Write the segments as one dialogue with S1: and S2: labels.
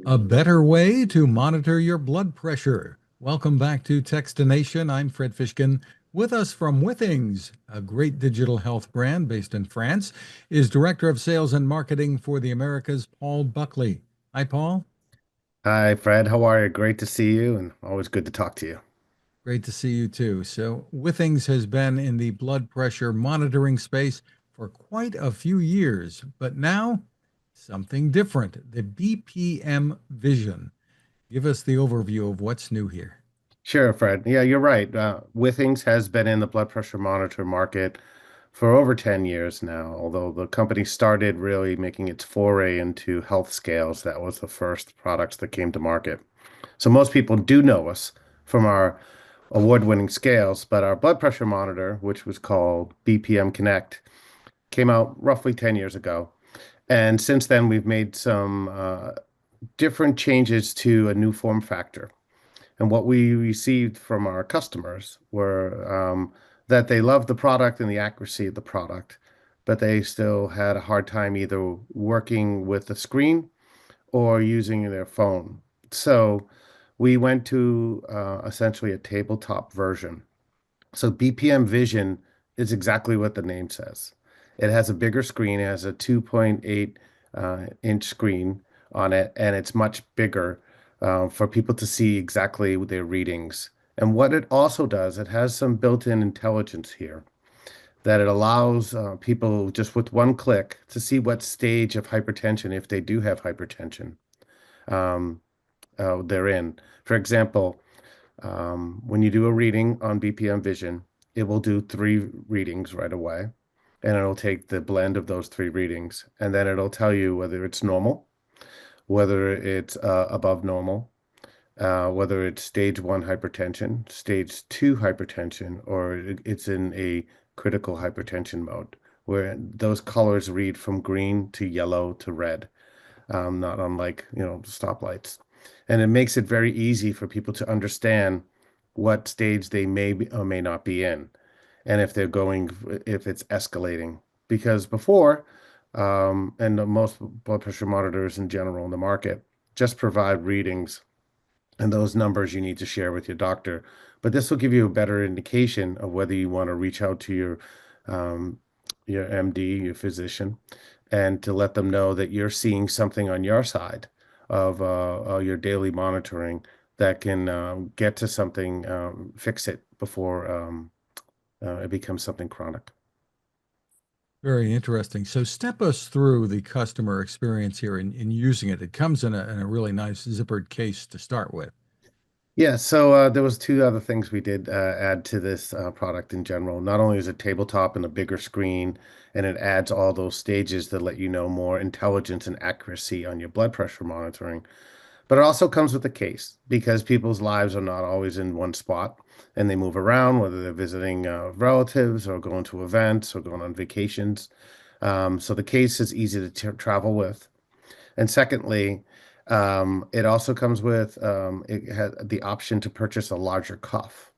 S1: A better way to monitor your blood pressure. Welcome back to Techstination. I'm Fred Fishkin. With us from Withings, a great digital health brand based in France, is Director of Sales and Marketing for the Americas, Paul Buckley. Hi, Paul.
S2: Hi, Fred. How are you? Great to see you, and always good to talk to you.
S1: Great to see you too. So, Withings has been in the blood pressure monitoring space for quite a few years, but now something different, the BPM Vision. Give us the overview of what's new here.
S2: Sure, Fred. Yeah, you're right. Withings has been in the blood pressure monitor market for over 10 years now, although the company started really making its foray into health scales. That was the first products that came to market. So most people do know us from our award-winning scales, but our blood pressure monitor, which was called BPM Connect, came out roughly 10 years ago. And since then, we've made some different changes to a new form factor. And what we received from our customers were that they loved the product and the accuracy of the product, but they still had a hard time either working with the screen or using their phone. So we went to essentially a tabletop version. So BPM Vision is exactly what the name says. It has a bigger screen, it has a 2.8 inch screen on it, and it's much bigger for people to see exactly their readings. And what it also does, it has some built-in intelligence here that it allows people just with one click to see what stage of hypertension, if they do have hypertension, um, they're in. For example, when you do a reading on BPM Vision, it will do three readings right away, and it'll take the blend of those three readings, and then it'll tell you whether it's normal, whether it's above normal, whether it's stage one hypertension, stage two hypertension, or it's in a critical hypertension mode, where those colors read from green to yellow to red, not unlike, stoplights. And it makes it very easy for people to understand what stage they may be, or may not be in, and if it's escalating. Because before, and most blood pressure monitors in general in the market just provide readings, and those numbers you need to share with your doctor. But this will give you a better indication of whether you want to reach out to um, your MD, your physician, and to let them know that you're seeing something on your side of your daily monitoring that can get to something, fix it before it becomes something chronic.
S1: Very interesting. So step us through the customer experience here in using it. It comes in a really nice zippered case to start with.
S2: Yeah, so there was two other things we did add to this product in general. Not only is it tabletop and a bigger screen, and it adds all those stages that let you know more intelligence and accuracy on your blood pressure monitoring, but it also comes with a case because people's lives are not always in one spot and they move around, whether they're visiting relatives or going to events or going on vacations. So the case is easy to travel with. And secondly, it also comes with it has the option to purchase a larger cuff.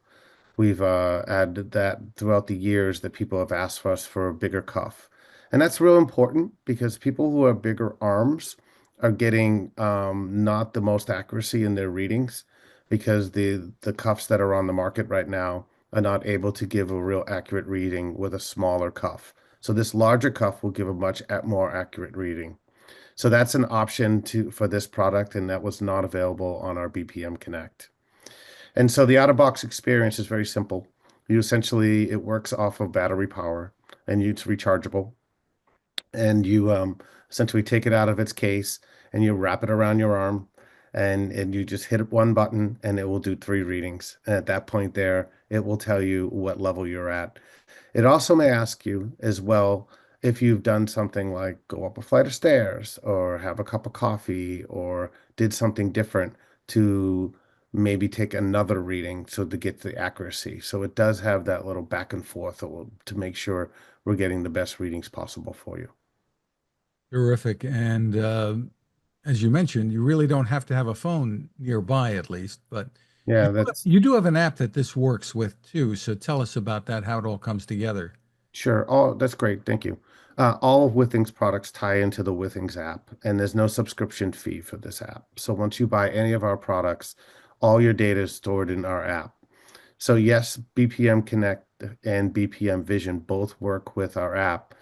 S2: We've added that throughout the years that people have asked for us for a bigger cuff. And that's real important because people who have bigger arms are getting not the most accuracy in their readings because the cuffs that are on the market right now are not able to give a real accurate reading with a smaller cuff. So this larger cuff will give a much more accurate reading. So that's an option for this product, and that was not available on our BPM Connect. And so the out-of-box experience is very simple. You essentially it works off of battery power, and it's rechargeable. And you essentially take it out of its case and you wrap it around your arm, and you just hit one button and it will do three readings. And at that point there, it will tell you what level you're at. It also may ask you as well if you've done something like go up a flight of stairs or have a cup of coffee or did something different to maybe take another reading so to get the accuracy. So it does have that little back and forth to make sure we're getting the best readings possible for you.
S1: Terrific. And as you mentioned, you really don't have to have a phone nearby, at least, but
S2: Yeah, that's
S1: you do have an app that this works with too. So tell us about that, how it all comes together.
S2: Sure. All that's great. Thank you. All of Withings products tie into the Withings app, and there's no subscription fee for this app. So once you buy any of our products, all your data is stored in our app. So yes, BPM Connect and BPM Vision both work with our app,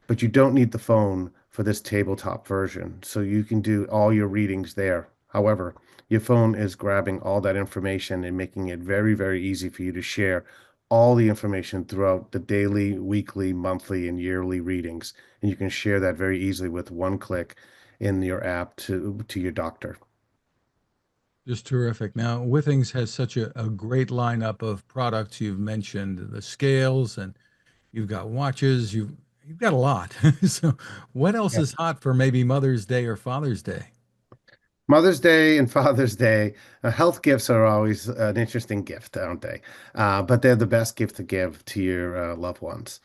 S2: but you don't need the phone for this tabletop version. So you can do all your readings there. However, your phone is grabbing all that information and making it very, very easy for you to share all the information throughout the daily, weekly, monthly, and yearly readings. And you can share that very easily with one click in your app to your doctor.
S1: Just terrific. Now, Withings has such a great lineup of products. You've mentioned the scales and you've got watches. You've got a lot. So, what else is hot for maybe Mother's Day or Father's Day?
S2: Mother's Day and Father's Day, health gifts are always an interesting gift, aren't they? But they're the best gift to give to your loved ones.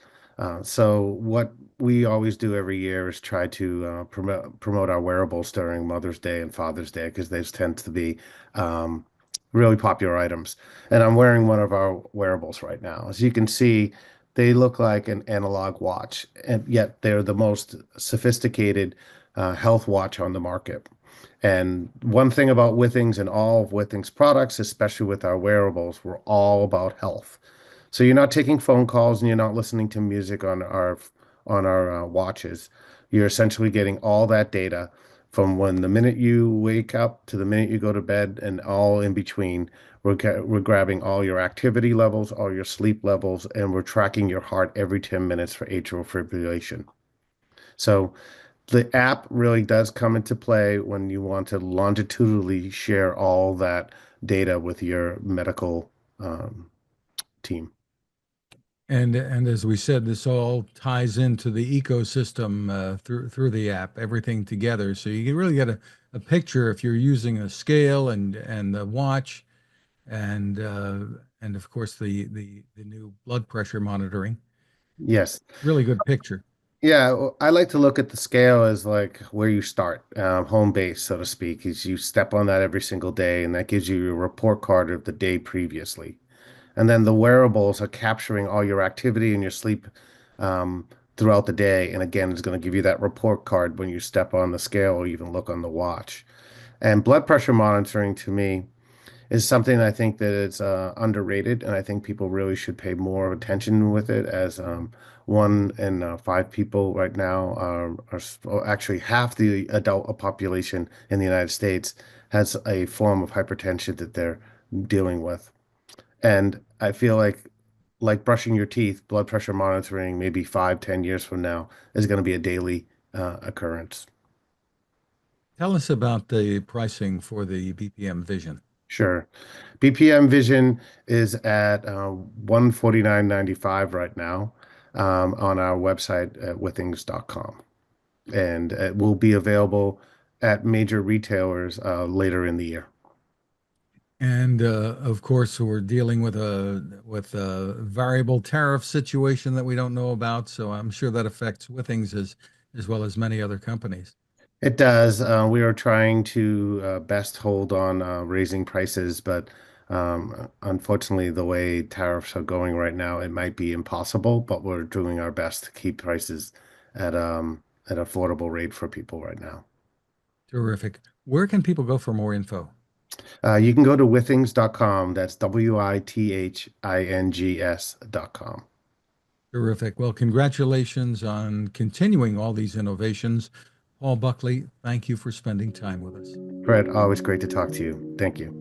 S2: So what we always do every year is try to promote our wearables during Mother's Day and Father's Day because those tend to be um, really popular items. And I'm wearing one of our wearables right now. As you can see, they look like an analog watch, and yet they're the most sophisticated health watch on the market. And one thing about Withings and all of Withings products, especially with our wearables, we're all about health. So you're not taking phone calls and you're not listening to music on our watches. You're essentially getting all that data from when the minute you wake up to the minute you go to bed and all in between. We're grabbing all your activity levels, all your sleep levels, and we're tracking your heart every 10 minutes for atrial fibrillation. So the app really does come into play when you want to longitudinally share all that data with your medical um, team.
S1: And as we said, this all ties into the ecosystem through the app, everything together. So you can really get a picture if you're using a scale and the watch and of course the new blood pressure monitoring.
S2: Yes.
S1: Really good picture.
S2: Yeah, I like to look at the scale as like where you start, home base, so to speak, is you step on that every single day, and that gives you a report card of the day previously. And then the wearables are capturing all your activity and your sleep throughout the day. And again, it's going to give you that report card when you step on the scale or even look on the watch. And blood pressure monitoring to me is something I think that it's underrated, and I think people really should pay more attention with it. As one in five people right now well, actually half the adult population in the United States has a form of hypertension that they're dealing with. And I feel like brushing your teeth, blood pressure monitoring, maybe 5, 10 years from now, is going to be a daily occurrence.
S1: Tell us about the pricing for the BPM Vision.
S2: Sure. BPM Vision is at 149.95 right now on our website at withings.com. And it will be available at major retailers later in the year.
S1: And of course, we're dealing with a variable tariff situation that we don't know about. So I'm sure that affects Withings as well as many other companies.
S2: It does. We are trying to best hold on raising prices, but unfortunately, the way tariffs are going right now, it might be impossible, but we're doing our best to keep prices at an affordable rate for people right now.
S1: Terrific. Where can people go for more info?
S2: You can go to withings.com. That's withings.com.
S1: Terrific. Well, congratulations on continuing all these innovations. Paul Buckley, thank you for spending time with us.
S2: Fred, always great to talk to you. Thank you.